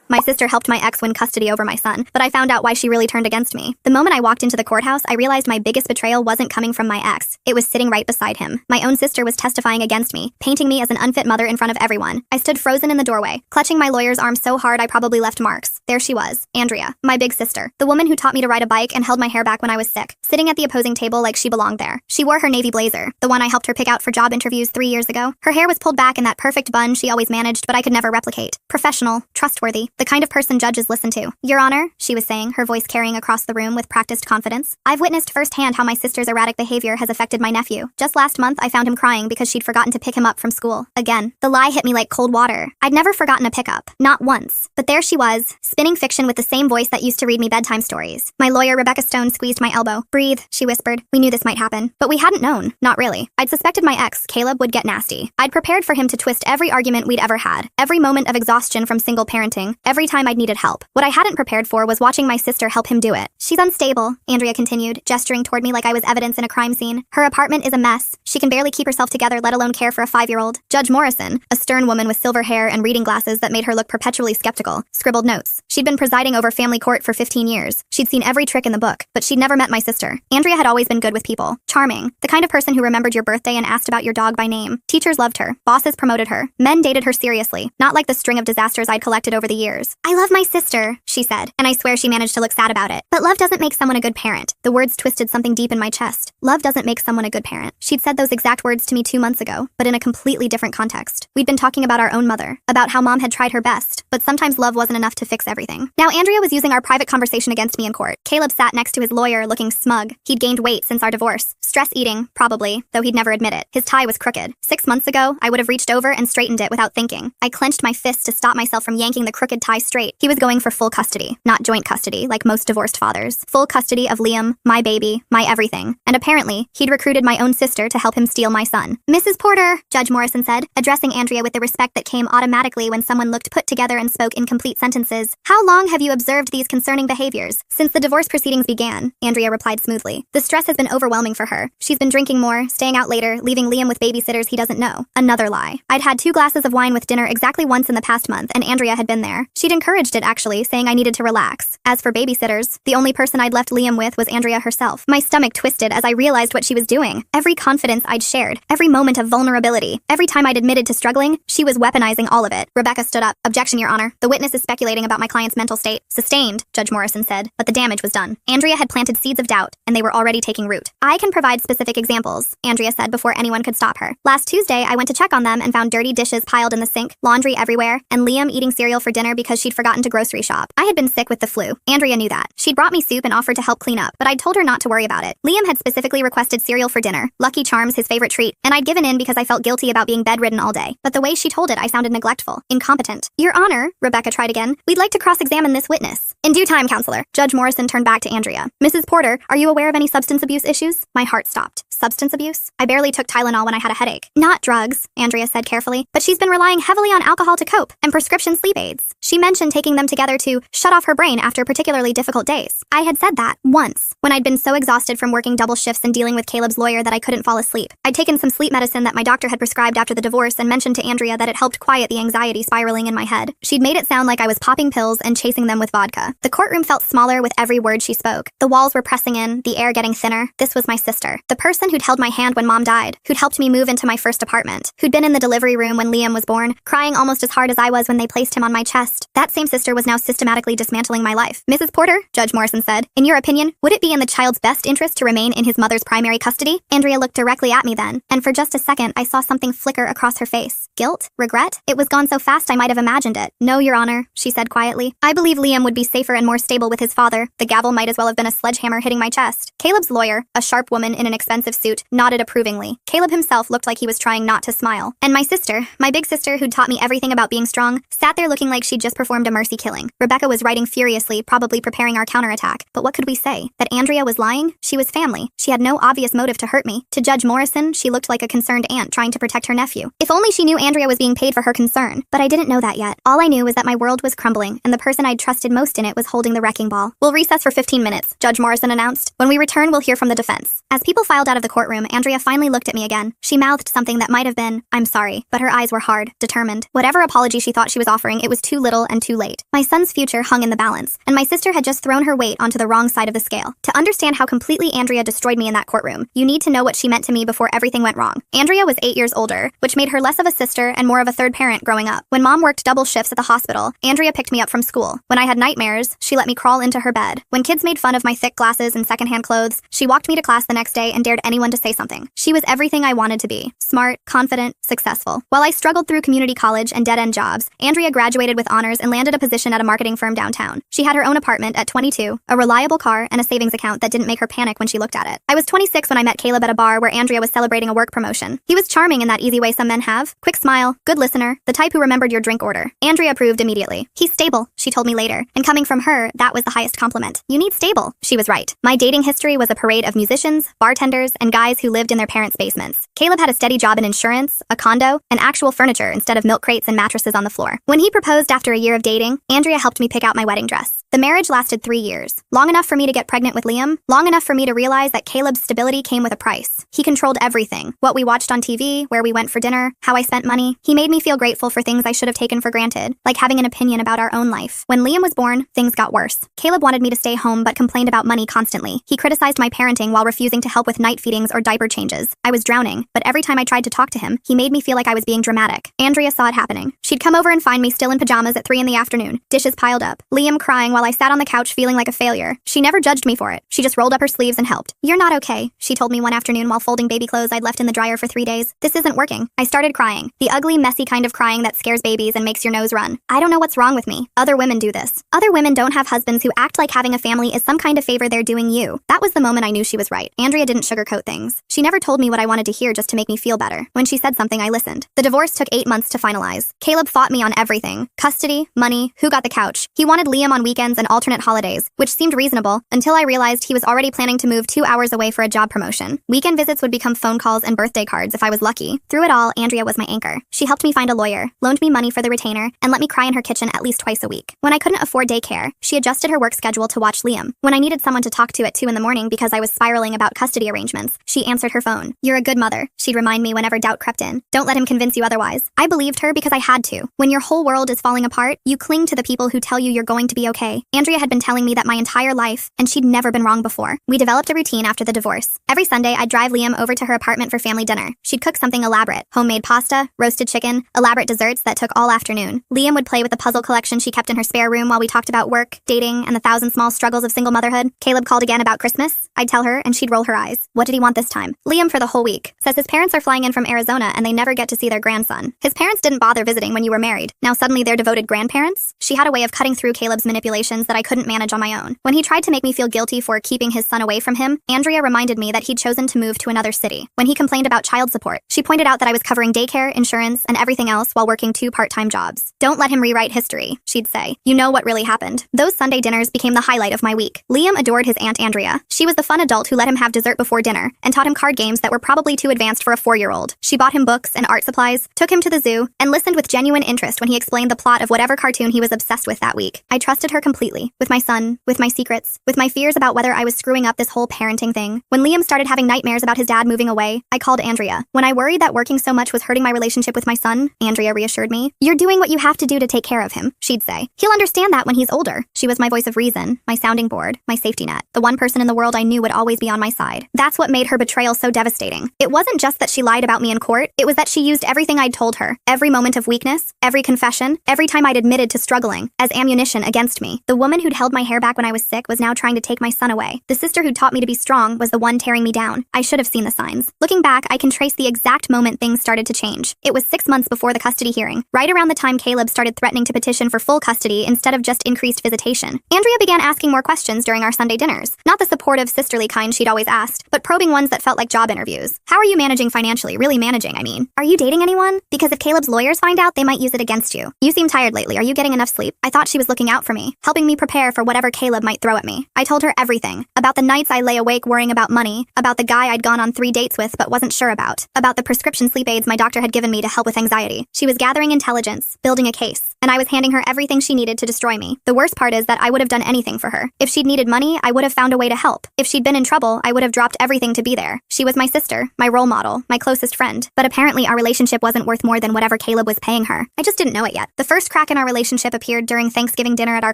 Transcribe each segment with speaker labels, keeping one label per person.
Speaker 1: My sister helped my ex win custody over my son, but I found out why she really turned against me. The moment I walked into the courthouse, I realized my biggest betrayal wasn't coming from my ex. It was sitting right beside him. My own sister was testifying against me, painting me as an unfit mother in front of everyone. I stood frozen in the doorway, clutching my lawyer's arm so hard I probably left marks. There she was, Andrea, my big sister, the woman who taught me to ride a bike and held my hair back when I was sick, sitting at the opposing table like she belonged there. She wore her navy blazer, the one I helped her pick out for job interviews 3 years ago. Her hair was pulled back in that perfect bun she always managed, but I could never replicate. Professional, trustworthy, the kind of person judges listen to. Your Honor, she was saying, her voice carrying across the room with practiced confidence. I've witnessed firsthand how my sister's erratic behavior has affected my nephew. Just last month, I found him crying because she'd forgotten to pick him up from school. Again, the lie hit me like cold water. I'd never forgotten a pickup. Not once. But there she was, spinning fiction with the same voice that used to read me bedtime stories. My lawyer, Rebecca Stone, squeezed my elbow. Breathe, she whispered. We knew this might happen. But we hadn't known. Not really. I'd suspected my ex, Caleb, would get nasty. I'd prepared for him to twist every argument we'd ever had. Every moment of exhaustion from single parenting. Every time I'd needed help. What I hadn't prepared for was watching my sister help him do it. She's unstable, Andrea continued, gesturing toward me like I was evidence in a crime scene. Her apartment is a mess. She can barely keep herself together, let alone care for a 5-year-old. Judge Morrison, a stern woman with silver hair and reading glasses that made her look perpetually skeptical, scribbled notes. She'd been presiding over family court for 15 years. She'd seen every trick in the book, but she'd never met my sister. Andrea had always been good with people. Charming. The kind of person who remembered your birthday and asked about your dog by name. Teachers loved her. Bosses promoted her. Men dated her seriously. Not like the string of disasters I'd collected over the years. I love my sister, she said, and I swear she managed to look sad about it. But love doesn't make someone a good parent. The words twisted something deep in my chest. Love doesn't make someone a good parent. She'd said those exact words to me 2 months ago, but in a completely different context. We'd been talking about our own mother, about how mom had tried her best, but sometimes love wasn't enough to fix everything. Now Andrea was using our private conversation against me in court. Caleb sat next to his lawyer looking smug. He'd gained weight since our divorce. Stress eating, probably, though he'd never admit it. His tie was crooked. 6 months ago, I would have reached over and straightened it without thinking. I clenched my fist to stop myself from yanking the crooked tie straight. He was going for full custody, not joint custody, like most divorced fathers. Full custody of Liam, my baby, my everything. And apparently, he'd recruited my own sister to help him steal my son. Mrs. Porter, Judge Morrison said, addressing Andrea with the respect that came automatically when someone looked put together and spoke incomplete sentences. How long have you observed these concerning behaviors? Since the divorce proceedings began, Andrea replied smoothly. The stress has been overwhelming for her. She's been drinking more, staying out later, leaving Liam with babysitters he doesn't know. Another lie. I'd had 2 glasses of wine with dinner exactly once in the past month, and Andrea had been there. She'd encouraged it, actually, saying I needed to relax. As for babysitters, the only person I'd left Liam with was Andrea herself. My stomach twisted as I realized what she was doing. Every confidence I'd shared, every moment of vulnerability, every time I'd admitted to struggling, she was weaponizing all of it. Rebecca stood up. Objection, Your Honor. The witness is speculating about my client's mental state. Sustained, Judge Morrison said, but the damage was done. Andrea had planted seeds of doubt, and they were already taking root. I can provide specific examples, Andrea said before anyone could stop her. Last Tuesday, I went to check on them and found dirty dishes piled in the sink, laundry everywhere, and Liam eating cereal for dinner because she'd forgotten to grocery shop. I had been sick with the flu. Andrea knew that. She'd brought me soup and offered to help clean up, but I'd told her not to worry about it. Liam had specifically requested cereal for dinner, Lucky Charms his favorite treat, and I'd given in because I felt guilty about being bedridden all day. But the way she told it, I sounded neglectful, incompetent. Your Honor, Rebecca tried again, we'd like to cross-examine this witness. In due time, Counselor. Judge Morrison turned back to Andrea. Mrs. Porter, are you aware of any substance abuse issues? My heart stopped. Substance abuse? I barely took Tylenol when I had a headache. Not drugs, Andrea said carefully, but she's been relying heavily on alcohol to cope, and prescription sleep aids. She mentioned taking them together to shut off her brain after particularly difficult days. I had said that once, when I'd been so exhausted from working double shifts and dealing with Caleb's lawyer that I couldn't fall asleep. I'd taken some sleep medicine that my doctor had prescribed after the divorce and mentioned to Andrea that it helped quiet the anxiety spiraling in my head. She'd made it sound like I was popping pills and chasing them with vodka. The courtroom felt smaller with every word she spoke. The walls were pressing in, the air getting thinner. This was my sister. The person who'd held my hand when Mom died, who'd helped me move into my first apartment, who'd been in the delivery room when Liam was born, crying almost as hard as I was when they placed him on my chest. That same sister was now systematically dismantling my life. Mrs. Porter, Judge Morrison said, in your opinion, would it be in the child's best interest to remain in his mother's primary custody? Andrea looked directly at me then, and for just a second I saw something flicker across her face. Guilt? Regret? It was gone so fast I might have imagined it. No, Your Honor, she said quietly. I believe Liam would be safer and more stable with his father. The gavel might as well have been a sledgehammer hitting my chest. Caleb's lawyer, a sharp woman in an expensive suit, nodded approvingly. Caleb himself looked like he was trying not to smile. And my sister, my big sister who'd taught me everything about being strong, sat there looking like she'd just performed a mercy killing. Rebecca was writing furiously, probably preparing our counterattack. But what could we say? That Andrea was lying? She was family. She had no obvious motive to hurt me. To Judge Morrison, she looked like a concerned aunt trying to protect her nephew. If only she knew Andrea was being paid for her concern. But I didn't know that yet. All I knew was that my world was crumbling, and the person I'd trusted most in it was holding the wrecking ball. We'll recess for 15 minutes, Judge Morrison announced. When we return, we'll hear from the defense. As people filed out of the the courtroom, Andrea finally looked at me again. She mouthed something that might have been, "I'm sorry," but her eyes were hard, determined. Whatever apology she thought she was offering, it was too little and too late. My son's future hung in the balance, and my sister had just thrown her weight onto the wrong side of the scale. To understand how completely Andrea destroyed me in that courtroom, you need to know what she meant to me before everything went wrong. Andrea was 8 years older, which made her less of a sister and more of a third parent growing up. When mom worked double shifts at the hospital, Andrea picked me up from school. When I had nightmares, she let me crawl into her bed. When kids made fun of my thick glasses and secondhand clothes, she walked me to class the next day and dared anyone to say something. She was everything I wanted to be: smart, confident, successful. While I struggled through community college and dead-end jobs, Andrea graduated with honors and landed a position at a marketing firm downtown. She had her own apartment at 22, a reliable car, and a savings account that didn't make her panic when she looked at it. I was 26 when I met Caleb at a bar where Andrea was celebrating a work promotion. He was charming in that easy way some men have. Quick smile, good listener, the type who remembered your drink order. Andrea approved immediately. "He's stable," she told me later, and coming from her, that was the highest compliment. "You need stable." She was right. My dating history was a parade of musicians, bartenders, and guys who lived in their parents' basements. Caleb had a steady job in insurance, a condo, and actual furniture instead of milk crates and mattresses on the floor. When he proposed after a year of dating, Andrea helped me pick out my wedding dress. The marriage lasted 3 years. Long enough for me to get pregnant with Liam, long enough for me to realize that Caleb's stability came with a price. He controlled everything: what we watched on TV, where we went for dinner, how I spent money. He made me feel grateful for things I should have taken for granted, like having an opinion about our own life. When Liam was born, things got worse. Caleb wanted me to stay home but complained about money constantly. He criticized my parenting while refusing to help with night feedings or diaper changes. I was drowning, but every time I tried to talk to him, he made me feel like I was being dramatic. Andrea saw it happening. She'd come over and find me still in pajamas at 3 in the afternoon, dishes piled up, Liam crying while I sat on the couch feeling like a failure. She never judged me for it. She just rolled up her sleeves and helped. "You're not okay," she told me one afternoon while folding baby clothes I'd left in the dryer for 3 days. "This isn't working." I started crying. The ugly, messy kind of crying that scares babies and makes your nose run. I don't know what's wrong with me. Other women do this. Other women don't have husbands who act like having a family is some kind of favor they're doing you. That was the moment I knew she was right. Andrea didn't sugarcoat things. She never told me what I wanted to hear just to make me feel better. When she said something, I listened. The divorce took 8 months to finalize. Caleb fought me on everything: custody, money, who got the couch. He wanted Liam on weekends and alternate holidays, which seemed reasonable until I realized he was already planning to move 2 hours away for a job promotion. Weekend visits would become phone calls and birthday cards if I was lucky. Through it all, Andrea was my anchor. She helped me find a lawyer, loaned me money for the retainer, and let me cry in her kitchen at least twice a week. When I couldn't afford daycare, she adjusted her work schedule to watch Liam. When I needed someone to talk to at 2 in the morning because I was spiraling about custody arrangements, she answered her phone. "You're a good mother," she'd remind me whenever doubt crept in. "Don't let him convince you otherwise." I believed her because I had to. When your whole world is falling apart, you cling to the people who tell you you're going to be okay. Andrea had been telling me that my entire life, and she'd never been wrong before. We developed a routine after the divorce. Every Sunday, I'd drive Liam over to her apartment for family dinner. She'd cook something elaborate: homemade pasta, roasted chicken, elaborate desserts that took all afternoon. Liam would play with the puzzle collection she kept in her spare room while we talked about work, dating, and the thousand small struggles of single motherhood. Caleb called again about Christmas. I'd tell her, and she'd roll her eyes. What did he want this time? Liam for the whole week. Says his parents are flying in from Arizona and they never get to see their grandson. His parents didn't bother visiting when you were married. Now suddenly they're devoted grandparents? She had a way of cutting through Caleb's manipulations that I couldn't manage on my own. When he tried to make me feel guilty for keeping his son away from him, Andrea reminded me that he'd chosen to move to another city. When he complained about child support, she pointed out that I was covering daycare, insurance, and everything else while working 2 part-time jobs. "Don't let him rewrite history," she'd say. "You know what really happened." Those Sunday dinners became the highlight of my week. Liam adored his Aunt Andrea. She was the fun adult who let him have dessert before dinner and taught him card games that were probably too advanced for a 4-year-old. She bought him books and art supplies, took him to the zoo, and listened with genuine interest when he explained the plot of whatever cartoon he was obsessed with that week. I trusted her completely, with my son, with my secrets, with my fears about whether I was screwing up this whole parenting thing. When Liam started having nightmares about his dad moving away, I called Andrea. When I worried that working so much was hurting my relationship with my son, Andrea reassured me. "You're doing what you have to do to take care of him," she'd say. "He'll understand that when he's older." She was my voice of reason, my sounding board, my safety net, the one person in the world I knew would always be on my side. That's what made her betrayal so devastating. It wasn't just that she lied about me in court, it was that she used everything I'd told her, every moment of weakness, every confession, every time I'd admitted to struggling, as ammunition against me. The woman who'd held my hair back when I was sick was now trying to take my son away. The sister who taught me to be strong was the one tearing me down. I should have seen the signs. Looking back, I can trace the exact moment things started to change. It was 6 months before the custody hearing, right around the time Caleb started threatening to petition for full custody instead of just increased visitation. Andrea began asking more questions during our Sunday dinners. Not the supportive, sisterly kind she'd always asked, but probing ones that felt like job interviews. "How are you managing financially? Really managing, I mean. Are you dating anyone? Because if Caleb's lawyers find out, they might use it against you. You seem tired lately. Are you getting enough sleep?" I thought she was looking out for me, helping me prepare for whatever Caleb might throw at me. I told her everything. About the nights I lay awake worrying about money, about the guy I'd gone on 3 dates with but wasn't sure about the prescription sleep aids my doctor had given me to help with anxiety. She was gathering intelligence, building a case, and I was handing her everything she needed to destroy me. The worst part is that I would have done anything for her. If she'd needed money, I would have found a way to help. If she'd been in trouble, I would have dropped everything everything to be there. She was my sister, my role model, my closest friend. But apparently our relationship wasn't worth more than whatever Caleb was paying her. I just didn't know it yet. The first crack in our relationship appeared during Thanksgiving dinner at our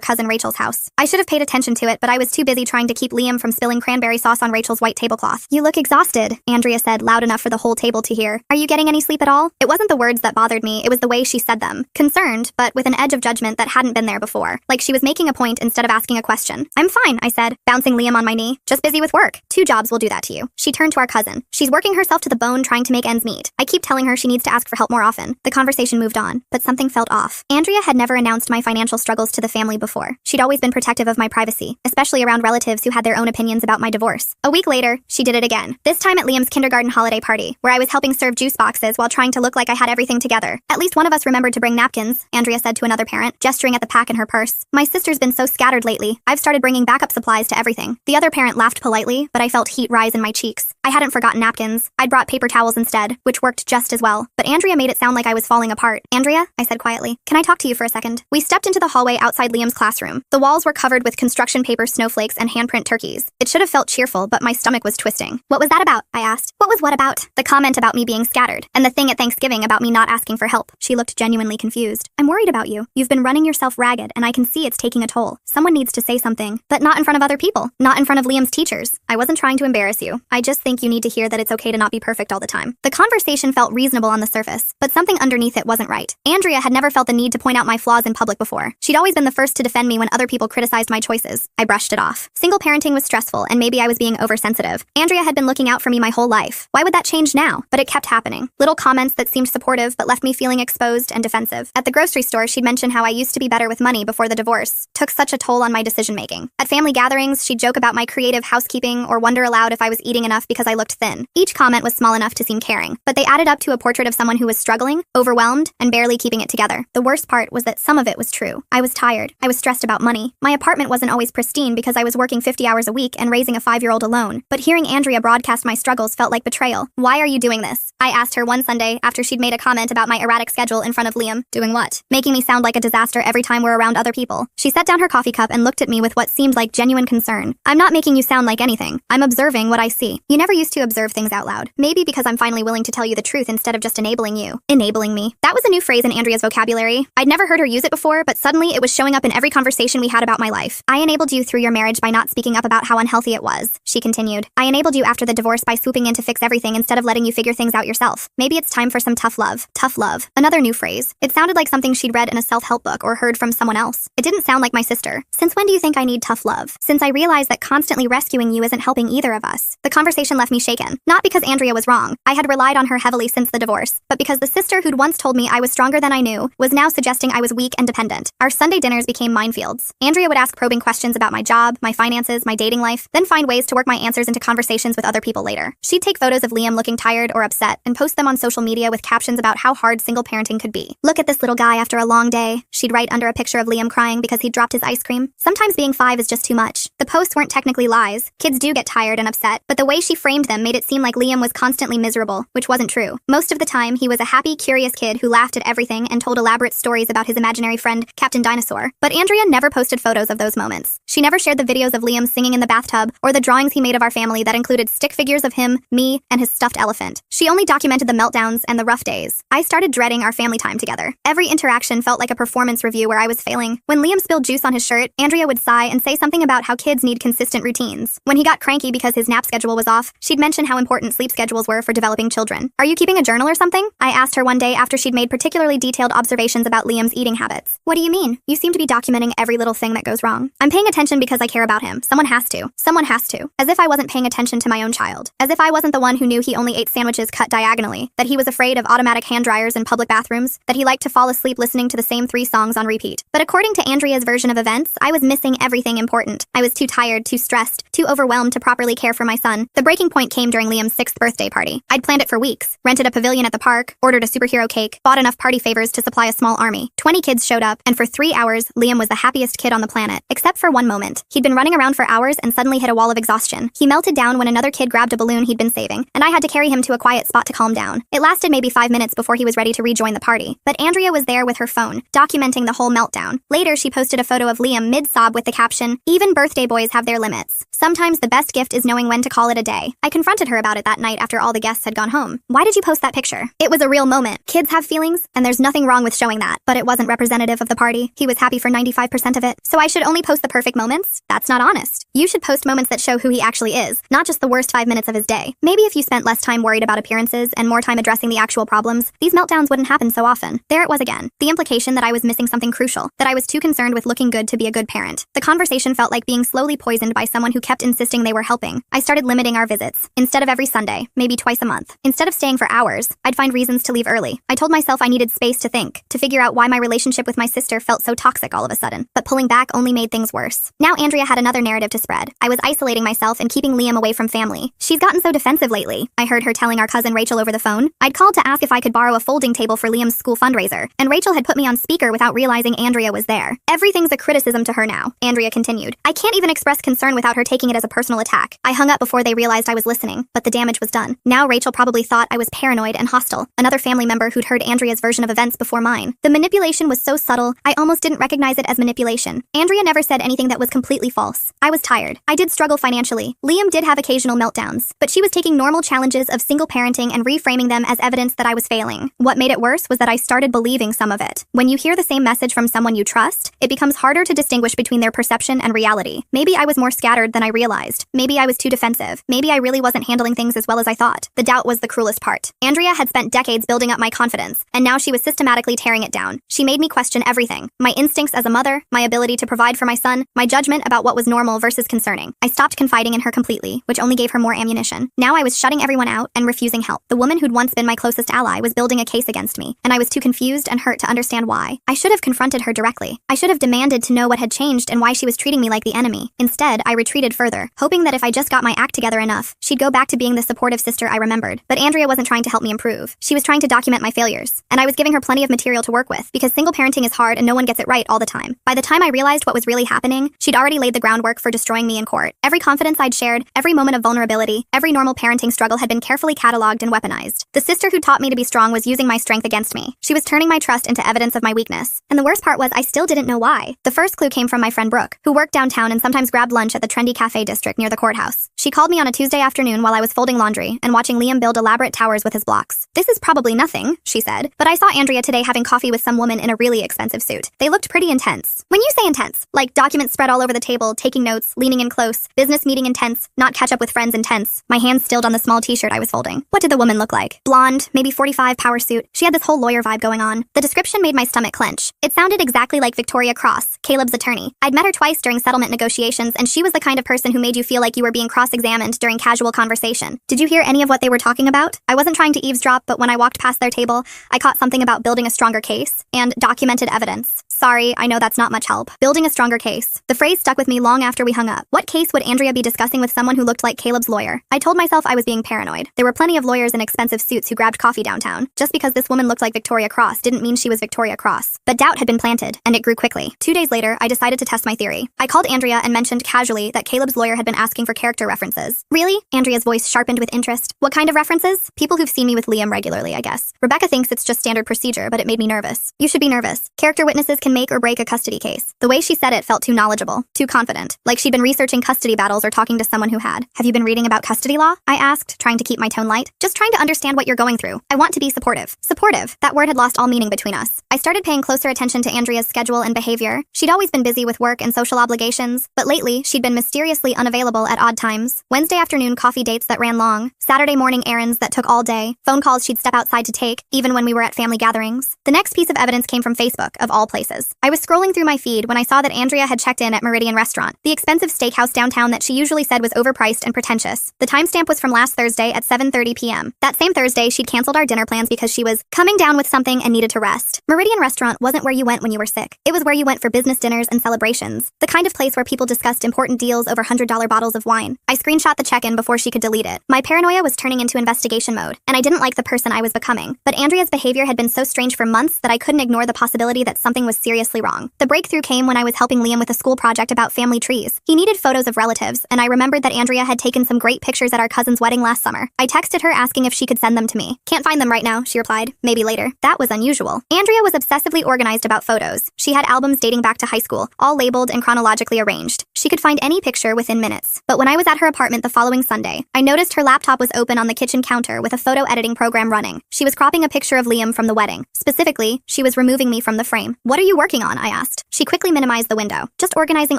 Speaker 1: cousin Rachel's house. I should have paid attention to it, but I was too busy trying to keep Liam from spilling cranberry sauce on Rachel's white tablecloth. "You look exhausted," Andrea said, loud enough for the whole table to hear. "Are you getting any sleep at all?" It wasn't the words that bothered me, it was the way she said them. Concerned, but with an edge of judgment that hadn't been there before. Like she was making a point instead of asking a question. "I'm fine," I said, bouncing Liam on my knee. "Just busy with work. 2 jobs will do that to you." She turned to our cousin. "She's working herself to the bone trying to make ends meet. I keep telling her she needs to ask for help more often." The conversation moved on, but something felt off. Andrea had never announced my financial struggles to the family before. She'd always been protective of my privacy, especially around relatives who had their own opinions about my divorce. A week later, she did it again. This time at Liam's kindergarten holiday party, where I was helping serve juice boxes while trying to look like I had everything together. "At least one of us remembered to bring napkins," Andrea said to another parent, gesturing at the pack in her purse. "My sister's been so scattered lately, I've started bringing backup supplies to everything." The other parent laughed politely, but I felt heat rise in my cheeks. I hadn't forgotten napkins. I'd brought paper towels instead, which worked just as well. But Andrea made it sound like I was falling apart. "Andrea," I said quietly, "can I talk to you for a second?" We stepped into the hallway outside Liam's classroom. The walls were covered with construction paper snowflakes and handprint turkeys. It should have felt cheerful, but my stomach was twisting. "What was that about?" I asked. "What was what about?" "The comment about me being scattered, and the thing at Thanksgiving about me not asking for help." She looked genuinely confused. "I'm worried about you. You've been running yourself ragged, and I can see it's taking a toll. Someone needs to say something, but not in front of other people. Not in front of Liam's teachers. I wasn't trying to embarrass you. I just think you need to hear that it's okay to not be perfect all the time." The conversation felt reasonable on the surface, but something underneath it wasn't right. Andrea had never felt the need to point out my flaws in public before. She'd always been the first to defend me when other people criticized my choices. I brushed it off. Single parenting was stressful, and maybe I was being oversensitive. Andrea had been looking out for me my whole life. Why would that change now? But it kept happening. Little comments that seemed supportive but left me feeling exposed and defensive. At the grocery store, she'd mention how I used to be better with money before the divorce. Took such a toll on my decision-making. At family gatherings, she'd joke about my creative housekeeping or wonder aloud if I was eating enough because I looked thin. Each comment was small enough to seem caring, but they added up to a portrait of someone who was struggling, overwhelmed, and barely keeping it together. The worst part was that some of it was true. I was tired. I was stressed about money. My apartment wasn't always pristine because I was working 50 hours a week and raising a 5-year-old alone. But hearing Andrea broadcast my struggles felt like betrayal. "Why are you doing this?" I asked her one Sunday after she'd made a comment about my erratic schedule in front of Liam. "Doing what?" "Making me sound like a disaster every time we're around other people." She set down her coffee cup and looked at me with what seemed like genuine concern. "I'm not making you sound like anything. I'm observing what I see. You never used to observe things out loud. Maybe because I'm finally willing to tell you the truth instead of just enabling you." Enabling me. That was a new phrase in Andrea's vocabulary. I'd never heard her use it before, but suddenly it was showing up in every conversation we had about my life. "I enabled you through your marriage by not speaking up about how unhealthy it was," she continued. "I enabled you after the divorce by swooping in to fix everything instead of letting you figure things out yourself. Maybe it's time for some tough love." Tough love. Another new phrase. It sounded like something she'd read in a self-help book or heard from someone else. It didn't sound like my sister. "Since when do you think I need tough love?" "Since I realized that constantly rescuing you isn't helping either of us." The conversation left me shaken. Not because Andrea was wrong. I had relied on her heavily since the divorce, but because the sister who'd once told me I was stronger than I knew was now suggesting I was weak and dependent. Our Sunday dinners became minefields. Andrea would ask probing questions about my job, my finances, my dating life, then find ways to work my answers into conversations with other people later. She'd take photos of Liam looking tired or upset and post them on social media with captions about how hard single parenting could be. "Look at this little guy after a long day," she'd write under a picture of Liam crying because he'd dropped his ice cream. Sometimes being 5 is just too much. The posts weren't technically lies. Kids do get tired and upset, but the way she framed them made it seem like Liam was constantly miserable, which wasn't true. Most of the time, he was a happy, curious kid who laughed at everything and told elaborate stories about his imaginary friend, Captain Dinosaur. But Andrea never posted photos of those moments. She never shared the videos of Liam singing in the bathtub or the drawings he made of our family that included stick figures of him, me, and his stuffed elephant. She only documented the meltdowns and the rough days. I started dreading our family time together. Every interaction felt like a performance review where I was failing. When Liam spilled juice on his shirt, Andrea would sigh and say something about how kids need consistent routines. When he got cranky because his nap schedule was off, she'd mention how important sleep schedules were for developing children. "Are you keeping a journal or something?" I asked her one day after she'd made particularly detailed observations about Liam's eating habits. "What do you mean? You seem to be documenting every little thing that goes wrong." "I'm paying attention because I care about him. Someone has to. Someone has to." As if I wasn't paying attention to my own child. As if I wasn't the one who knew he only ate sandwiches cut diagonally, that he was afraid of automatic hand dryers in public bathrooms, that he liked to fall asleep listening to the same 3 songs on repeat. But according to Andrea's version of events, I was missing everything important. I was too tired, too stressed, too overwhelmed to properly care for my son. The breaking point came during Liam's 6th birthday party. I'd planned it for weeks, rented a pavilion at the park, ordered a superhero cake, bought enough party favors to supply a small army. 20 kids showed up, and for 3 hours, Liam was the happiest kid on the planet, except for one moment. He'd been running around for hours and suddenly hit a wall of exhaustion. He melted down when another kid grabbed a balloon he'd been saving, and I had to carry him to a quiet spot to calm down. It lasted maybe 5 minutes before he was ready to rejoin the party, but Andrea was there with her phone, documenting the whole meltdown. Later, she posted a photo of Liam mid-sob with the caption, "Even birthday boys have their limits. Sometimes the best gift is knowing when to call it it a day. I confronted her about it that night after all the guests had gone home. Why did you post that picture? It was a real moment. Kids have feelings, and there's nothing wrong with showing that. But it wasn't representative of the party. He was happy for 95% of it. So I should only post the perfect moments? That's not honest. You should post moments that show who he actually is, not just the worst 5 minutes of his day. Maybe if you spent less time worried about appearances and more time addressing the actual problems, these meltdowns wouldn't happen so often. There it was again. The implication that I was missing something crucial, that I was too concerned with looking good to be a good parent. The conversation felt like being slowly poisoned by someone who kept insisting they were helping. I started limiting our visits. Instead of every Sunday, maybe twice a month. Instead of staying for hours, I'd find reasons to leave early. I told myself I needed space to think, to figure out why my relationship with my sister felt so toxic all of a sudden. But pulling back only made things worse. Now Andrea had another narrative to spread. I was isolating myself and keeping Liam away from family. She's gotten so defensive lately. I heard her telling our cousin Rachel over the phone. I'd called to ask if I could borrow a folding table for Liam's school fundraiser, and Rachel had put me on speaker without realizing Andrea was there. Everything's a criticism to her now, Andrea continued. I can't even express concern without her taking it as a personal attack. I hung up before they realized I was listening, but the damage was done. Now Rachel probably thought I was paranoid and hostile, another family member who'd heard Andrea's version of events before mine. The manipulation was so subtle, I almost didn't recognize it as manipulation. Andrea never said anything that was completely false. I was tired. I did struggle financially. Liam did have occasional meltdowns, but she was taking normal challenges of single parenting and reframing them as evidence that I was failing. What made it worse was that I started believing some of it. When you hear the same message from someone you trust, it becomes harder to distinguish between their perception and reality. Maybe I was more scattered than I realized. Maybe I was too defensive. Maybe I really wasn't handling things as well as I thought. The doubt was the cruelest part. Andrea had spent decades building up my confidence, and now she was systematically tearing it down. She made me question everything. My instincts as a mother, my ability to provide for my son, my judgment about what was normal versus concerning. I stopped confiding in her completely, which only gave her more ammunition. Now I was shutting everyone out and refusing help. The woman who'd once been my closest ally was building a case against me, and I was too confused and hurt to understand why. I should have confronted her directly. I should have demanded to know what had changed and why she was treating me like the enemy. Instead, I retreated further, hoping that if I just got my act together enough, she'd go back to being the supportive sister I remembered. But Andrea wasn't trying to help me improve. She was trying to document my failures, and I was giving her plenty of material to work with, because single parenting is hard and no one gets it right all the time. By the time I realized what was really happening, she'd already laid the groundwork for destroying me in court. Every confidence I'd shared, every moment of vulnerability, every normal parenting struggle had been carefully cataloged and weaponized. The sister who taught me to be strong was using my strength against me. She was turning my trust into evidence of my weakness. And the worst part was I still didn't know why. The first clue came from my friend Brooke, who worked downtown and sometimes grabbed lunch at the trendy cafe district near the courthouse. She called me on a Tuesday afternoon while I was folding laundry and watching Liam build elaborate towers with his blocks. This is probably nothing, she said, but I saw Andrea today having coffee with some woman in a really expensive suit. They looked pretty intense. When you say intense, like documents spread all over the table, taking notes, leaning in close, business meeting intense, not catch up with friends intense. My hands stilled on the small t-shirt I was folding. What did the woman look like? Blonde, maybe 45, power suit. She had this whole lawyer vibe going on. The description made my stomach clench. It sounded exactly like Victoria Cross, Caleb's attorney. I'd met her twice during settlement negotiations, and she was the kind of person who made you feel like you were being cross-examined during casual conversation. Did you hear any of what they were talking about? I wasn't trying to eavesdrop, but when I walked past their table, I caught something about building a stronger case and documented evidence. Sorry, I know that's not much help. Building a stronger case. The phrase stuck with me long after we hung up. What case would Andrea be discussing with someone who looked like Caleb's lawyer? I told myself I was being paranoid. There were plenty of lawyers in expensive suits who grabbed coffee downtown. Just because this woman looked like Victoria Cross didn't mean she was Victoria Cross. But doubt had been planted, and it grew quickly. 2 days later, I decided to test my theory. I called Andrea and mentioned casually that Caleb's lawyer had been asking for character references. Really? Andrea's voice sharpened with interest. What kind of references? People who've seen me with Liam regularly, I guess. Rebecca thinks it's just standard procedure, but it made me nervous. You should be nervous. Character witnesses can make or break a custody case. The way she said it felt too knowledgeable, too confident, like she'd been researching custody battles or talking to someone who had. Have you been reading about custody law? I asked, trying to keep my tone light. Just trying to understand what you're going through. I want to be supportive. Supportive. That word had lost all meaning between us. I started paying closer attention to Andrea's schedule and behavior. She'd always been busy with work and social obligations, but lately she'd been mysteriously unavailable at odd times. Wednesday afternoon coffee dates that ran long, Saturday morning errands that took all day, phone calls she'd step outside to take, even when we were at family gatherings. The next piece of evidence came from Facebook, of all places. I was scrolling through my feed when I saw that Andrea had checked in at Meridian Restaurant, the expensive steakhouse downtown that she usually said was overpriced and pretentious. The timestamp was from last Thursday at 7:30 p.m. That same Thursday, she'd canceled our dinner plans because she was coming down with something and needed to rest. Meridian Restaurant wasn't where you went when you were sick. It was where you went for business dinners and celebrations, the kind of place where people discussed important deals over $100 bottles of wine. I screenshot the check-in before she could delete it. My paranoia was turning into investigation mode, and I didn't like the person I was becoming. But Andrea's behavior had been so strange for months that I couldn't ignore the possibility that something was seriously wrong. The breakthrough came when I was helping Liam with a school project about family trees. He needed photos of relatives, and I remembered that Andrea had taken some great pictures at our cousin's wedding last summer. I texted her asking if she could send them to me. Can't find them right now, she replied. Maybe later. That was unusual. Andrea was obsessively organized about photos. She had albums dating back to high school, all labeled and chronologically arranged. She could find any picture within minutes. But when I was at her apartment the following Sunday, I noticed her laptop was open on the kitchen counter with a photo editing program running. She was cropping a picture of Liam from the wedding. Specifically, she was removing me from the frame. What are you working on? I asked. She quickly minimized the window. Just organizing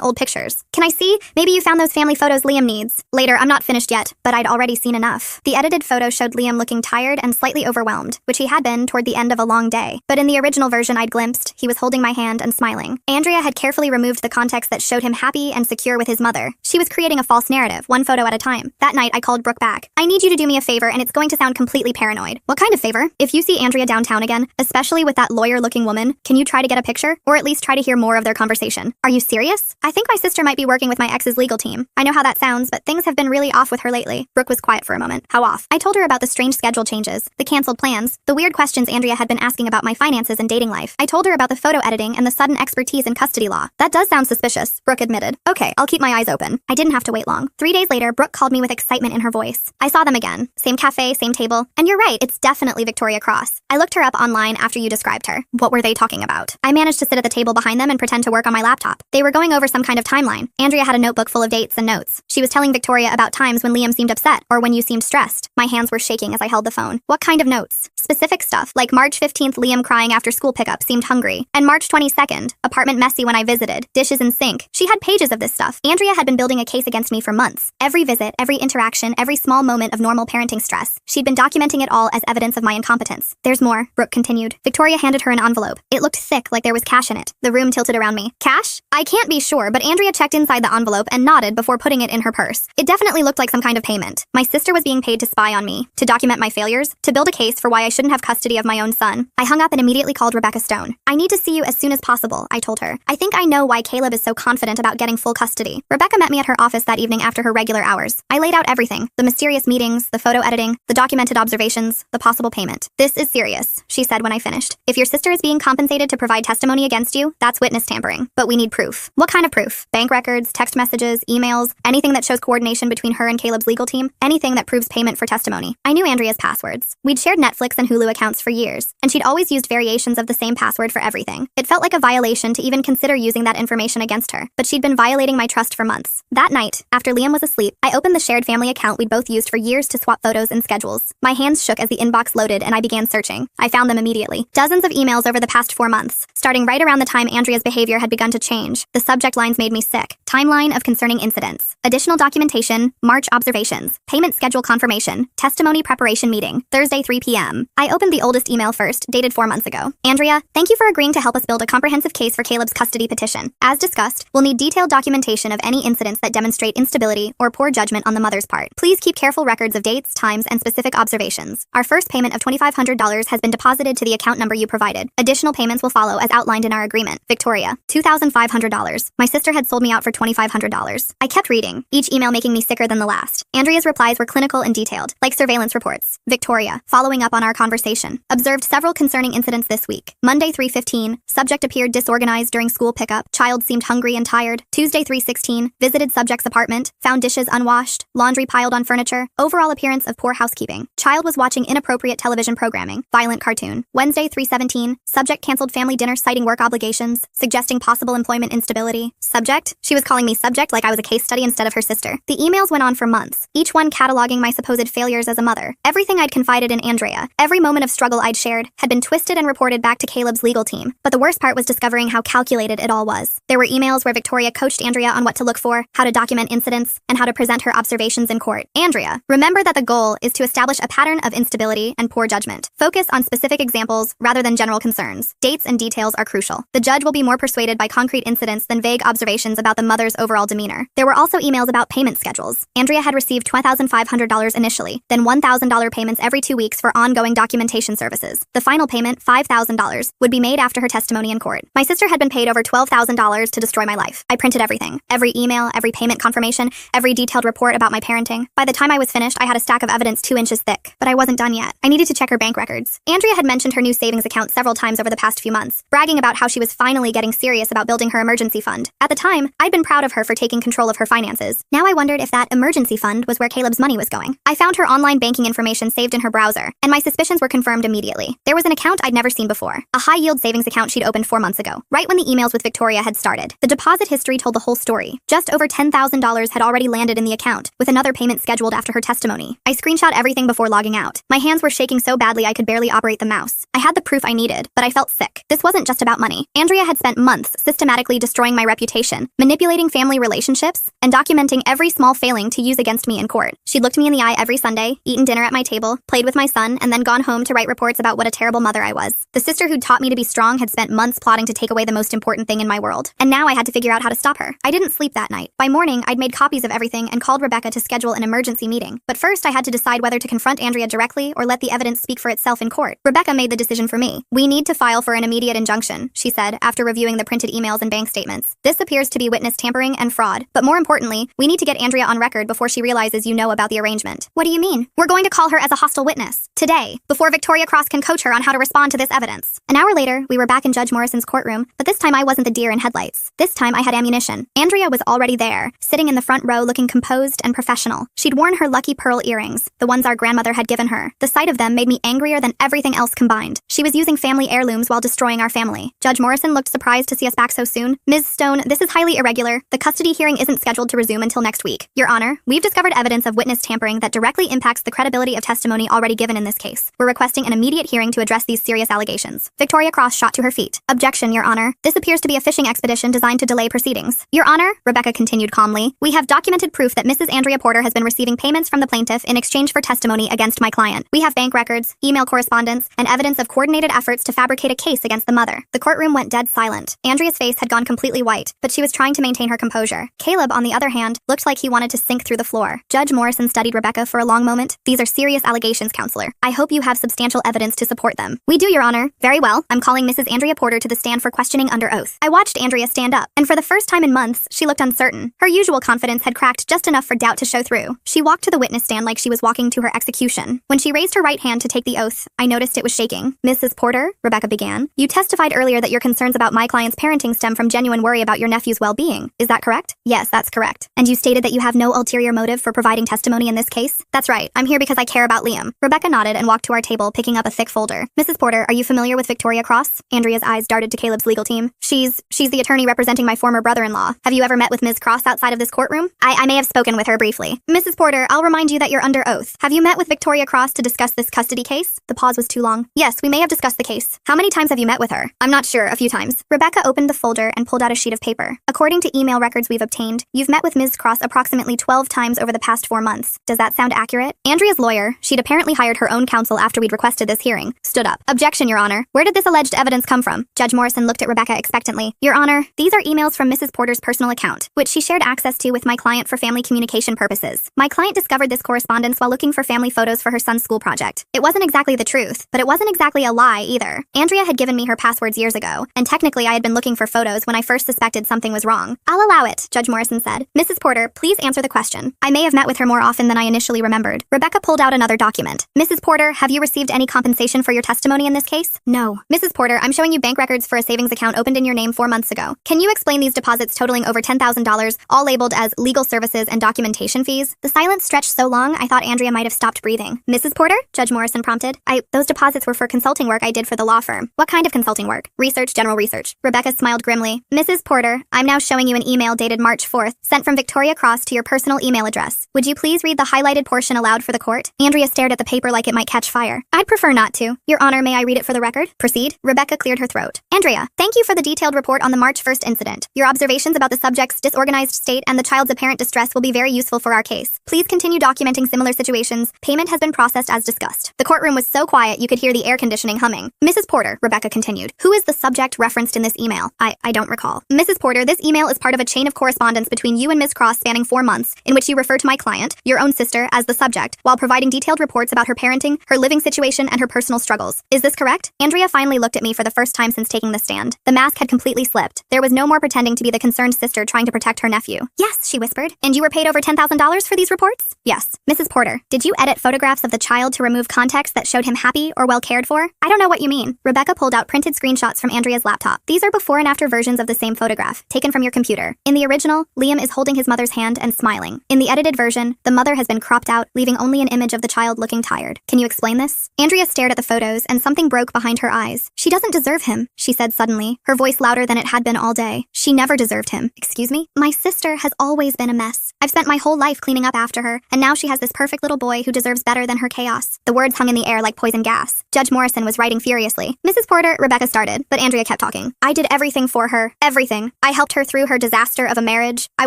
Speaker 1: old pictures. Can I see? Maybe you found those family photos Liam needs. Later, I'm not finished yet, but I'd already seen enough. The edited photo showed Liam looking tired and slightly overwhelmed, which he had been toward the end of a long day. But in the original version I'd glimpsed, he was holding my hand and smiling. Andrea had carefully removed the context that showed him happy and secure with his mother. She was creating a false narrative, one photo at a time. That night, I called Brooke back. I need you to do me a favor, and it's going to sound completely paranoid. What kind of favor? If you see Andrea downtown again, especially with that lawyer-looking woman, can you try to get a picture? Or at least try to hear more of their conversation? Are you serious? I think my sister might be working with my ex's legal team. I know how that sounds, but things have been really off with her lately. Brooke was quiet for a moment. How off? I told her about the strange schedule changes, the canceled plans, the weird questions Andrea had been asking about my finances and dating life. I told her about the photo editing and the sudden expertise in custody law. That does sound suspicious, Brooke admitted. Okay, I'll keep my eyes open. I didn't have to wait long. 3 days later, Brooke called me with excitement in her voice. I saw them again. Same cafe, same table. And you're right, it's definitely Victoria Cross. I looked her up online after you described her. What were they talking about? I managed to sit at the table behind them and pretend to work on my laptop. They were going over some kind of timeline. Andrea had a notebook full of dates and notes. She was telling Victoria about times when Liam seemed upset or when you seemed stressed. My hands were shaking as I held the phone. What kind of notes? Specific stuff, like March 15th, Liam crying after school pickup, seemed hungry. And March 22nd, apartment messy when I visited, dishes in sink. She had pages of this stuff. Andrea had been building a case against me for months. Every visit, every interaction, every small moment of normal parenting stress. She'd been documenting it all as evidence of my incompetence. There's more, Brooke continued. Victoria handed her an envelope. It looked thick, like there was cash in it. The room tilted around me. Cash? I can't be sure, but Andrea checked inside the envelope and nodded before putting it in her purse. It definitely looked like some kind of payment. My sister was being paid to spy on me, to document my failures, to build a case for why I shouldn't have custody of my own son. I hung up and immediately called Rebecca Stone. I need to see you as soon as possible, I told her. I think I know why Caleb is so confident about getting full custody. Rebecca met me at her office that evening after her regular hours. I laid out everything. The mysterious meetings, the photo editing, the documented observations, the possible payment. This is serious, she said when I finished. If your sister is being compensated to provide testimony against you, that's witness tampering. But we need proof. What kind of proof? Bank records, text messages, emails, anything that shows coordination between her and Caleb's legal team, anything that proves payment for testimony. I knew Andrea's passwords. We'd shared Netflix and Hulu accounts for years, and she'd always used variations of the same password for everything. It felt like a violation to even consider using that information against her, but she'd been violating my trust for months. That night, after Liam was asleep, I opened the shared family account we'd both used for years to swap photos and schedules. My hands shook as the inbox loaded and I began searching. I found them immediately. Dozens of emails over the past 4 months, starting right around the time Andrea's behavior had begun to change. The subject lines made me sick. Timeline of concerning incidents. Additional documentation. March observations. Payment schedule confirmation. Testimony preparation meeting. Thursday 3 p.m. I opened the oldest email first, dated 4 months ago. Andrea, thank you for agreeing to help us build a comprehensive case for Caleb's custody petition. As discussed, we'll need detailed documentation of any incidents that demonstrate instability or poor judgment on the mother's part. Please keep careful records of dates, times, and specific observations. Our first payment of $2,500 has been deposited to the account number you provided. Additional payments will follow as outlined in our agreement. Victoria, $2,500. My sister had sold me out for $2,500. I kept reading, each email making me sicker than the last. Andrea's replies were clinical and detailed, like surveillance reports. Victoria, following up on our conversation. Observed several concerning incidents this week. Monday 3:15, subject appeared disorganized during school pickup. Child seemed hungry and tired. Tuesday 3:16, visited subject's apartment. Found dishes unwashed. Laundry piled on furniture. Overall appearance of poor housekeeping. Child was watching inappropriate television programming. Violent cartoon. Wednesday 3:17, subject canceled family dinner citing work obligations, suggesting possible employment instability. Subject? She was calling me subject like I was a case study instead of her sister. The emails went on for months, each one cataloging my supposed failures as a mother. Everything I'd confided in Andrea, every moment of struggle I'd shared, had been twisted and reported back to Caleb's legal team. But the worst part was discovering how calculated it all was. There were emails where Victoria coached Andrea on what to look for, how to document incidents, and how to present her observations in court. Andrea, remember that the goal is to establish a pattern of instability and poor judgment. Focus on specific examples rather than general concerns. Dates and details are crucial. The judge will be more persuaded by concrete incidents than vague observations about the mother's overall demeanor. There were also emails about payment schedules. Andrea had received $2,500 initially, then $1,000 payments every 2 weeks for ongoing documentation services. The final payment, $5,000, would be made after her testimony in court. My sister had been paid over $12,000 to destroy my life. I printed everything. Every email, every payment confirmation, every detailed report about my parenting. By the time I was finished, I had a stack of evidence 2 inches thick. But I wasn't done yet. I needed to check her bank records. Andrea had mentioned her new savings account several times over the past few months, bragging talking about how she was finally getting serious about building her emergency fund. At the time, I'd been proud of her for taking control of her finances. Now I wondered if that emergency fund was where Caleb's money was going. I found her online banking information saved in her browser, and my suspicions were confirmed immediately. There was an account I'd never seen before, a high-yield savings account she'd opened 4 months ago, right when the emails with Victoria had started. The deposit history told the whole story. Just over $10,000 had already landed in the account, with another payment scheduled after her testimony. I screenshot everything before logging out. My hands were shaking so badly I could barely operate the mouse. I had the proof I needed, but I felt sick. This wasn't just about money. Andrea had spent months systematically destroying my reputation, manipulating family relationships, and documenting every small failing to use against me in court. She'd looked me in the eye every Sunday, eaten dinner at my table, played with my son, and then gone home to write reports about what a terrible mother I was. The sister who'd taught me to be strong had spent months plotting to take away the most important thing in my world. And now I had to figure out how to stop her. I didn't sleep that night. By morning, I'd made copies of everything and called Rebecca to schedule an emergency meeting. But first, I had to decide whether to confront Andrea directly or let the evidence speak for itself in court. Rebecca made the decision for me. "We need to file for an immediate injunction," she said, after reviewing the printed emails and bank statements. "This appears to be witness tampering and fraud. But more importantly, we need to get Andrea on record before she realizes you know about the arrangement." "What do you mean?" "We're going to call her as a hostile witness. Today, before Victoria Cross can coach her on how to respond to this evidence." An hour later, we were back in Judge Morrison's courtroom, but this time I wasn't the deer in headlights. This time I had ammunition. Andrea was already there, sitting in the front row looking composed and professional. She'd worn her lucky pearl earrings, the ones our grandmother had given her. The sight of them made me angrier than everything else combined. She was using family heirlooms while destroying our family. Judge Morrison looked surprised to see us back so soon. "Ms. Stone, this is highly irregular. The custody hearing isn't scheduled to resume until next week. Your Honor, we've discovered evidence of witness tampering that directly impacts the credibility of testimony already given in this case. We're requesting an immediate hearing to address these serious allegations." Victoria Cross shot to her feet. "Objection, Your Honor. This appears to be a fishing expedition designed to delay proceedings." "Your Honor," Rebecca continued calmly, "we have documented proof that Mrs. Andrea Porter has been receiving payments from the plaintiff in exchange for testimony against my client. We have bank records, email correspondence, and evidence of coordinated efforts to fabricate a case against the mother." The courtroom went dead silent. Andrea's face had gone completely white, but she was trying to maintain her composure. Caleb, on the other hand, looked like he wanted to sink through the floor. Judge Morrison studied Rebecca for a long moment. "These are serious allegations, counselor. I hope you have substantial evidence to support them." "We do, Your Honor." "Very well. I'm calling Mrs. Andrea Porter to the stand for questioning under oath." I watched Andrea stand up, and for the first time in months, she looked uncertain. Her usual confidence had cracked just enough for doubt to show through. She walked to the witness stand like she was walking to her execution. When she raised her right hand to take the oath, I noticed it was shaking. "Mrs. Porter," Rebecca began, "you testified earlier that your concerns about my client's parenting stem from genuine worry about your nephew's well-being. Is that correct?" "Yes, that's correct." "And you stated that you have no ulterior motive for providing testimony in this case?" "That's right. I'm here because I care about Liam." Rebecca nodded and walked to our table, picking up a thick folder. "Mrs. Porter, are you familiar with Victoria Cross?" Andrea's eyes darted to Caleb's legal team. She's the attorney representing my former brother-in-law. Have you ever met with Ms. Cross outside of this courtroom?" I may have spoken with her briefly." "Mrs. Porter, I'll remind you that you're under oath. Have you met with Victoria Cross to discuss this custody case?" The pause was too long. "Yes, we may have discussed the case." "How many times have you met with her?" "I'm not sure. A few times." Rebecca opened the folder and pulled out a sheet of paper. "According to email records we've obtained, you've met with Ms. Cross approximately 12 times over the past 4 months. Does that sound accurate?" Andrea's lawyer, she'd apparently hired her own counsel after we'd requested this hearing, stood up. "Objection, Your Honor. Where did this alleged evidence come from?" Judge Morrison looked at Rebecca expectantly. "Your Honor, these are emails from Mrs. Porter's personal account, which she shared access to with my client for family communication purposes. My client discovered this correspondence while looking for family photos for her son's school project. It wasn't exactly the truth, but it wasn't exactly a lie either. Andrea had given me her passwords years ago, and technically I had been looking for photos when I first suspected something was wrong." "I'll allow it," Judge Morrison said. "Mrs. Porter, please answer the question." "I may have met with her more often than I initially remembered." Rebecca pulled out another document. "Mrs. Porter, have you received any compensation for your testimony in this case?" "No." "Mrs. Porter, I'm showing you bank records for a savings account opened in your name 4 months ago. Can you explain these deposits totaling over $10,000, all labeled as legal services and documentation fees?" The silence stretched so long I thought Andrea might have stopped breathing. "Mrs. Porter?" Judge Morrison prompted. Those deposits were for consulting work I did for the law firm." "What kind of consulting work?" "Research, general research." Rebecca smiled grimly. "Mrs. Porter, I'm now showing you an email dated March 4th, sent from Victoria Cross to your personal email address. Would you please read the highlighted portion aloud for the court?" Andrea stared at the paper like it might catch fire. "I'd prefer not to." "Your Honor, may I read it for the record?" "Proceed." Rebecca cleared her throat. "Andrea, thank you for the detailed report on the March 1st incident. Your observations about the subject's disorganized state and the child's apparent distress will be very useful for our case. Please continue documenting similar situations. Payment has been processed as discussed." The courtroom was so quiet you could hear the air conditioning humming. "Mrs. Porter," Rebecca continued, "who is the subject referenced in this email?" I don't recall." "Mrs. Porter, this email is part of a chain of correspondence between you and Ms. Cross spanning 4 months, in which you refer to my client, your own sister, as the subject, while providing detailed reports about her parenting, her living situation, and her personal struggles. Is this correct?" Andrea finally looked at me for the first time since taking the stand. The mask had completely slipped. There was no more pretending to be the concerned sister trying to protect her nephew. "Yes," she whispered. "And you were paid over $10,000 for these reports?" "Yes." "Mrs. Porter, did you edit photographs of the child to remove context that showed him happy or well cared for?" "I don't know what you mean." Rebecca pulled out printed screenshots screenshots from Andrea's laptop. These are before and after versions of the same photograph, taken from your computer. In the original, Liam is holding his mother's hand and smiling. In the edited version, the mother has been cropped out, leaving only an image of the child looking tired. Can you explain this? Andrea stared at the photos, and something broke behind her eyes. She doesn't deserve him, she said suddenly, her voice louder than it had been all day. She never deserved him. Excuse me? My sister has always been a mess. I've spent my whole life cleaning up after her, and now she has this perfect little boy who deserves better than her chaos. The words hung in the air like poison gas. Judge Morrison was writing furiously. Mrs. Porter, Rebecca started, but Andrea kept talking. I did everything for her. Everything. I helped her through her disaster of a marriage. I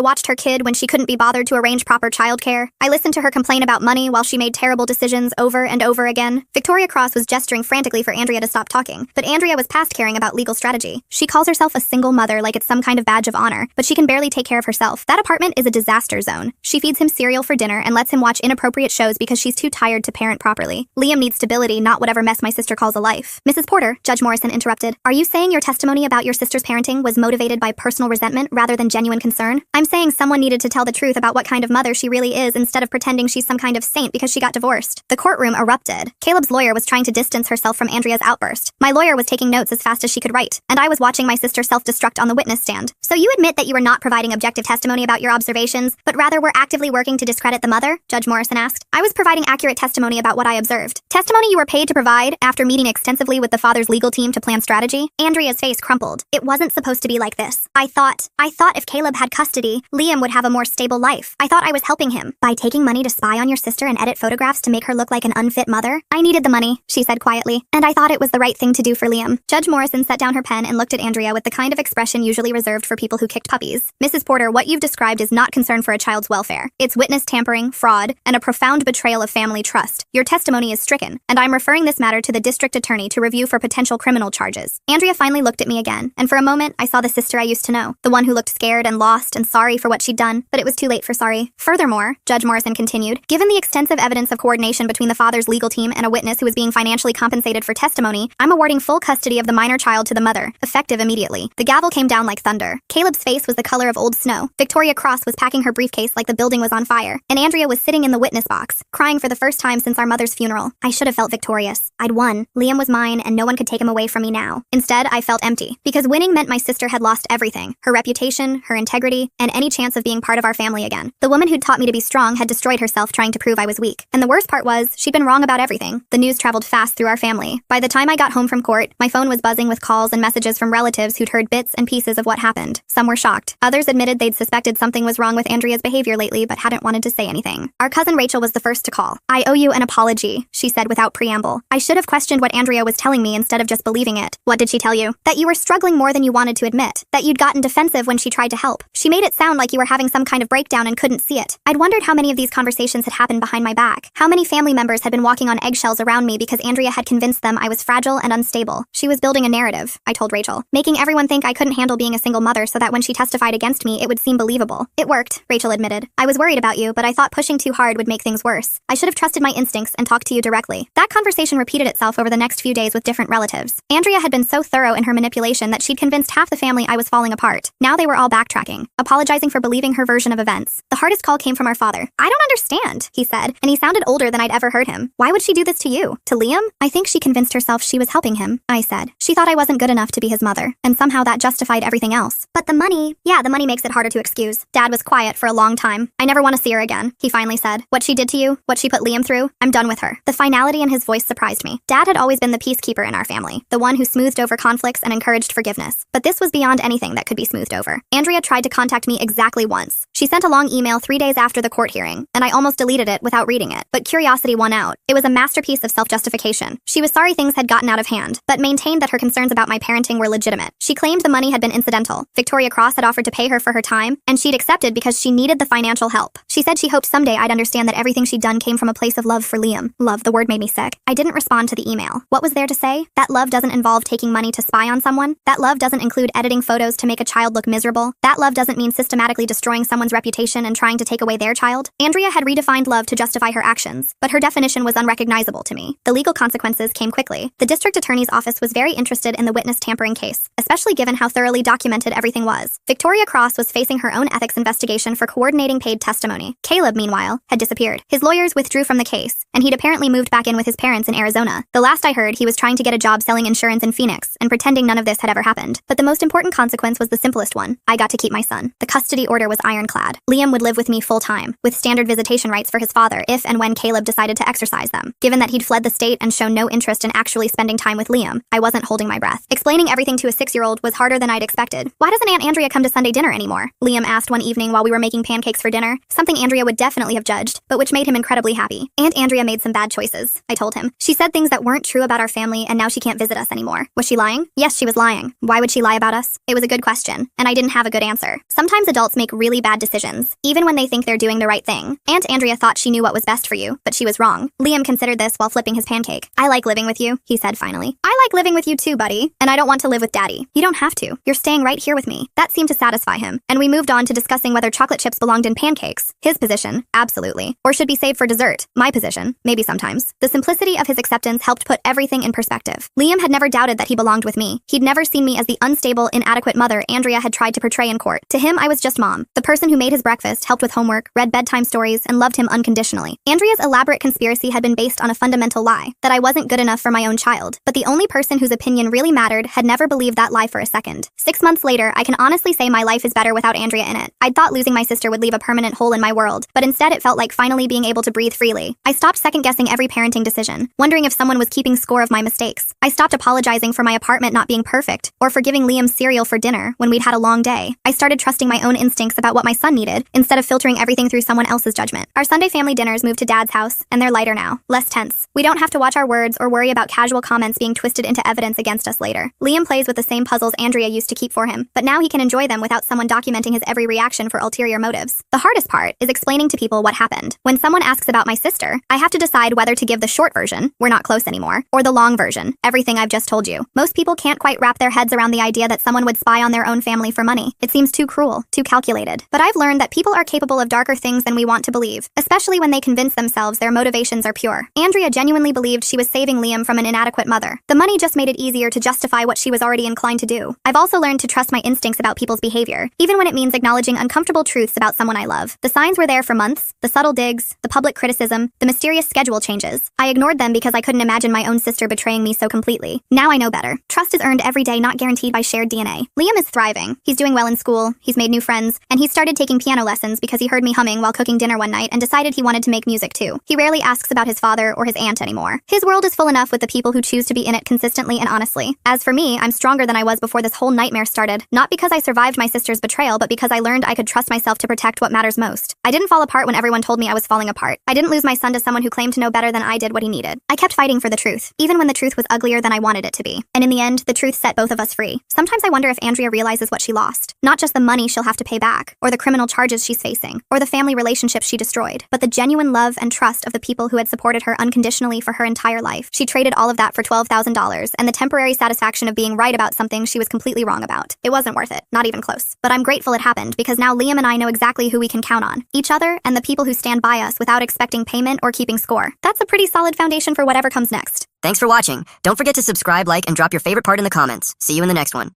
Speaker 1: watched her kid when she couldn't be bothered to arrange proper childcare. I listened to her complain about money while she made terrible decisions over and over again. Victoria Cross was gesturing frantically for Andrea to stop talking, but Andrea was past caring about legal strategy. She calls herself a single mother like it's some kind of badge of honor, but she can barely take care of herself. That apartment is a disaster zone. She feeds him cereal for dinner and lets him watch inappropriate shows because she's too tired to parent properly. Liam needs stability, not whatever mess my sister calls a life. Mrs. Porter, Judge Morrison interrupted. Are you saying your testimony about your sister's parenting was motivated by personal resentment rather than genuine concern? I'm saying someone needed to tell the truth about what kind of mother she really is instead of pretending she's some kind of saint because she got divorced. The courtroom erupted. Caleb's lawyer was trying to distance herself from Andrea's outburst. My lawyer was taking notes as fast as she could write, and I was watching my sister self-destruct on the witness stand. So you admit that you were not providing objective testimony about your observations, but rather were actively working to discredit the mother? Judge Morrison asked. I was providing accurate testimony about what I observed. Testimony you were paid to provide after meeting extensively with the father's legal team to plan strategy? Andrea's face crumpled. It wasn't supposed to be like this. I thought if Caleb had custody, Liam would have a more stable life. I thought I was helping him. By taking money to spy on your sister and edit photographs to make her look like an unfit mother? I needed the money, she said quietly, and I thought it was the right thing to do for Liam. Judge Morrison set down her pen and looked at Andrea with the kind of expression usually reserved for people who kicked puppies. Mrs. Porter, what you've described is not concern for a child's welfare. It's witness tampering, fraud, and a profound betrayal of family trust. Your testimony is stricken, and I'm referring this matter to the district attorney to review for potential criminal charges. Andrea finally looked at me again, and for a moment, I saw the sister I used to know, the one who looked scared and lost and sorry for what she'd done, but it was too late for sorry. Furthermore, Judge Morrison continued, given the extensive evidence of coordination between the father's legal team and a witness who is being financially compensated for testimony, I'm awarding full custody of the minor child to the mother, effective immediately. The gavel came down like thunder. Caleb's face was the color of old snow. Victoria Cross was packing her briefcase like the building was on fire, and Andrea was sitting in the witness box, crying for the first time since our mother's funeral. I should have felt victorious. I'd won. Liam was mine, and no one could take him away from me now. Instead, I felt empty, because winning meant my sister had lost everything, her reputation, her integrity, and any chance of being part of our family again. The woman who'd taught me to be strong had destroyed herself trying to prove I was weak. And the worst part was, she'd been wrong about everything. The news traveled fast through our family. By the time I got home from court, my phone was buzzing with calls and messages from relatives who'd heard bits and pieces of what happened. Some were shocked. Others admitted they'd suspected something was wrong with Andrea's behavior lately but hadn't wanted to say anything. Our cousin Rachel was the first to call. I owe you an apology, she said without preamble. I should have questioned what Andrea was telling me instead of just believing it. What did she tell you? That you were struggling more than you wanted to admit. That you'd gotten defensive when she tried to help. She made it sound like you were having some kind of breakdown and couldn't see it. I'd wondered how many of these conversations had happened behind my back. How many family members had been walking on eggshells around me because Andrea had convinced them I was fragile and unstable. She was building a narrative, I told Rachel, making everyone think I couldn't handle being a single mother so that when she testified against me, it would seem believable. It worked, Rachel admitted. I was worried about you, but I thought pushing too hard would make things worse. I should have trusted my instincts and talked to you directly. That conversation repeated itself over the next few days with different relatives. Andrea had been so thorough in her manipulation that she'd convinced half the family I was falling apart. Now they were all backtracking, apologizing for believing her version of events. The hardest call came from our father. I don't understand, he said, and he sounded older than I'd ever heard him. Why would she do this to you? To Liam? I think she convinced herself she was helping him, I said. She thought I wasn't good enough to be his mother, and somehow that justified everything else. But the money, the money makes it harder to excuse. Dad was quiet for a long time. I never want to see her again, he finally said. What she did to you, what she put Liam through, I'm done with her. The finality in his voice surprised me. Dad had always been the peacekeeper in our family, the one who smoothed over conflicts and encouraged forgiveness. But this was beyond anything that could be smoothed over. Andrea tried to contact me exactly once. She sent a long email 3 days after the court hearing, and I almost deleted it without reading it. But curiosity won out. It was a masterpiece of self-justification. She was sorry things had gotten out of hand, but maintained that her concerns about my parenting were legitimate. She claimed the money had been incidental. Victoria Cross had offered to pay her for her time, and she'd accepted because she needed the financial help. She said she hoped someday I'd understand that everything she'd done came from a place of love for Liam. Love, the word made me sick. I didn't respond to the email. What was there to say? That love doesn't involve taking money to spy on someone? That love doesn't include editing photos to make a child look miserable? That love doesn't mean systematically destroying someone's reputation and trying to take away their child? Andrea had redefined love to justify her actions, but her definition was unrecognizable to me. The legal consequences came quickly. The district attorney's office was very interested in the witness tampering case, especially given how thoroughly documented everything was. Victoria Cross was facing her own ethics investigation for coordinating paid testimony. Caleb, meanwhile, had disappeared. His lawyers withdrew from the case, and he'd apparently moved back in with his parents in Arizona. The last I heard, he was trying to get a job selling insurance in Phoenix Phoenix and pretending none of this had ever happened. But the most important consequence was the simplest one. I got to keep my son. The custody order was ironclad. Liam would live with me full-time, with standard visitation rights for his father if and when Caleb decided to exercise them. Given that he'd fled the state and shown no interest in actually spending time with Liam, I wasn't holding my breath. Explaining everything to a 6-year-old was harder than I'd expected. Why doesn't Aunt Andrea come to Sunday dinner anymore? Liam asked one evening while we were making pancakes for dinner, something Andrea would definitely have judged, but which made him incredibly happy. Aunt Andrea made some bad choices, I told him. She said things that weren't true about our family and now she can't visit us anymore. Was she lying? Yes, she was lying. Why would she lie about us? It was a good question, and I didn't have a good answer. Sometimes adults make really bad decisions, even when they think they're doing the right thing. Aunt Andrea thought she knew what was best for you, but she was wrong. Liam considered this while flipping his pancake. I like living with you, he said finally. I like living with you too, buddy, and I don't want to live with Daddy. You don't have to. You're staying right here with me. That seemed to satisfy him, and we moved on to discussing whether chocolate chips belonged in pancakes. His position, absolutely. Or should be saved for dessert. My position, maybe sometimes. The simplicity of his acceptance helped put everything in perspective. Liam had never doubted that he belonged with me. He'd never seen me as the unstable, inadequate mother Andrea had tried to portray in court. To him, I was just mom, the person who made his breakfast, helped with homework, read bedtime stories, and loved him unconditionally. Andrea's elaborate conspiracy had been based on a fundamental lie, that I wasn't good enough for my own child. But the only person whose opinion really mattered had never believed that lie for a second. 6 months later, I can honestly say my life is better without Andrea in it. I'd thought losing my sister would leave a permanent hole in my world, but instead it felt like finally being able to breathe freely. I stopped second-guessing every parenting decision, wondering if someone was keeping score of my mistakes. I stopped apologizing for my apartment not being perfect, or for giving Liam cereal for dinner when we'd had a long day. I started trusting my own instincts about what my son needed, instead of filtering everything through someone else's judgment. Our Sunday family dinners moved to Dad's house, and they're lighter now, less tense. We don't have to watch our words or worry about casual comments being twisted into evidence against us later. Liam plays with the same puzzles Andrea used to keep for him, but now he can enjoy them without someone documenting his every reaction for ulterior motives. The hardest part is explaining to people what happened. When someone asks about my sister, I have to decide whether to give the short version, we're not close anymore, or the long version, everything I've just told you. Most people can't quite wrap their heads around the idea that someone would spy on their own family for money. It seems too cruel, too calculated. But I've learned that people are capable of darker things than we want to believe, especially when they convince themselves their motivations are pure. Andrea genuinely believed she was saving Liam from an inadequate mother. The money just made it easier to justify what she was already inclined to do. I've also learned to trust my instincts about people's behavior, even when it means acknowledging uncomfortable truths about someone I love. The signs were there for months, the subtle digs, the public criticism, the mysterious schedule changes. I ignored them because I couldn't imagine my own sister betraying me so completely. Now I know better. Trust is earned every day, not guaranteed by shared DNA. Liam is thriving. He's doing well in school, he's made new friends, and he's started taking piano lessons because he heard me humming while cooking dinner one night and decided he wanted to make music too. He rarely asks about his father or his aunt anymore. His world is full enough with the people who choose to be in it consistently and honestly. As for me, I'm stronger than I was before this whole nightmare started, not because I survived my sister's betrayal, but because I learned I could trust myself to protect what matters most. I didn't fall apart when everyone told me I was falling apart. I didn't lose my son to someone who claimed to know better than I did what he needed. I kept fighting for the truth, even when the truth was uglier than I wanted it to be. And in the end, the truth set both of us free. Sometimes I wonder if Andrea realizes what she lost. Not just the money she'll have to pay back, or the criminal charges she's facing, or the family relationships she destroyed, but the genuine love and trust of the people who had supported her unconditionally for her entire life. She traded all of that for $12,000 and the temporary satisfaction of being right about something she was completely wrong about. It wasn't worth it, not even close. But I'm grateful it happened because now Liam and I know exactly who we can count on. Each other and the people who stand by us without expecting payment or keeping score. That's a pretty solid foundation for whatever comes next.
Speaker 2: Thanks for watching. Don't forget to subscribe, like, and drop your favorite part in the comments. See you in the next one.